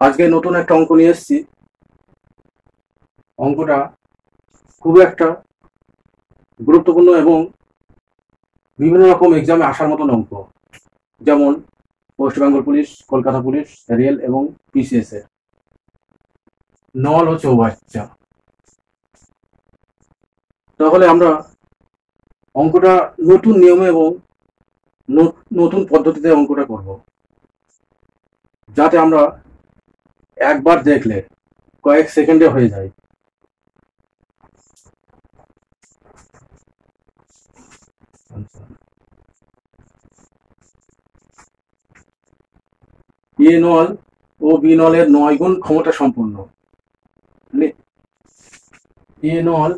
আজকে নতুন একটা অঙ্ক নিয়ে এসেছি। অঙ্কটা খুব একটা গুরুত্বপূর্ণ এবং বিভিন্ন রকম এক্সামে আসার মতন অঙ্ক, যেমন West Bengal police, Kolkata police, rail এবং পিসিএস এর নল ও চৌবাচ্চা। তাহলে আমরা অঙ্কটা নতুন নিয়মে এবং নতুন পদ্ধতিতে অঙ্কটা করব, যাতে আমরা একবার দেখলে কয়েক সেকেন্ডে হয়ে যায়। এ নল ও বি নলের 9 গুণ ক্ষমতা সম্পন্ন, মানে এ নল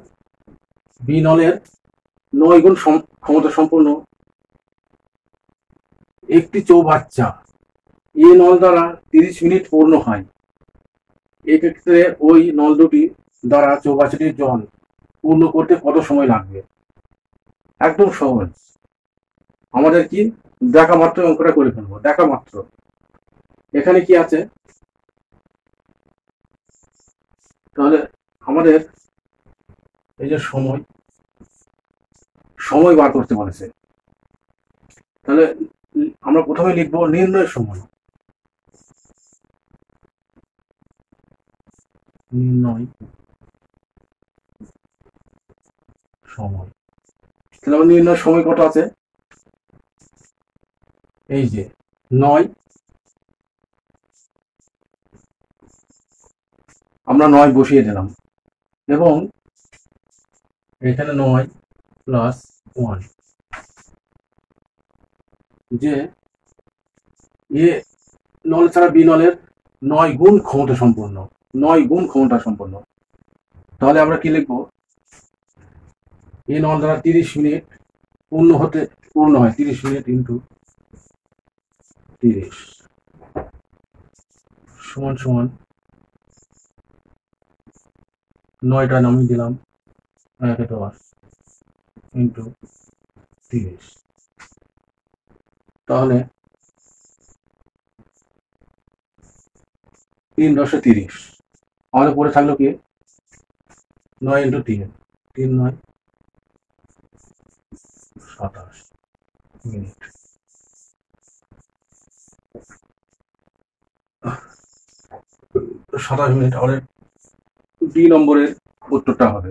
বি নলের 9 গুণ ক্ষমতা সম্পন্ন একটি চৌবাচ্চা এ নল দ্বারা 30 মিনিট পূর্ণ হয়। এক্ষেত্রে ওই নল দুটি দ্বারা চৌবাচ্চাটির জল পূর্ণ করতে কত সময় লাগবে? একদম সহজ। আমাদের কি দেখা মাত্র অঙ্কটা করে ফেলবো, দেখা মাত্র। এখানে কি আছে? তাহলে আমাদের এই যে সময় সময় বার করতে বলেছে, তাহলে আমরা প্রথমে লিখবো নির্ণয় সময়। নির্ণয় সময়। তাহলে আমার নির্ণয় সময় কত আছে? এই যে 9, আমরা 9 বসিয়ে দিলাম এবং এখানে 9 প্লাস 1, যে এ নল ছাড়া বি নলের 9 গুণ ক্ষমতা সম্পন্ন, 9 গুণ ক্ষমতা সম্পন্ন। তাহলে আমরা কি লিখবো? এ নল দ্বারা 30 মিনিট পূর্ণ হয়, 30 মিনিট ইন্টু 30 সমান সমান 9টা নামিয়ে দিলাম, 10 ইন্টু 30। তাহলে 3 10 30। আমাদের পরে থাকলো কি? 9 ইন্টু 3, 3 9 27 মিনিট। 27 মিনিট আমাদের 2 নম্বরের উত্তরটা হবে।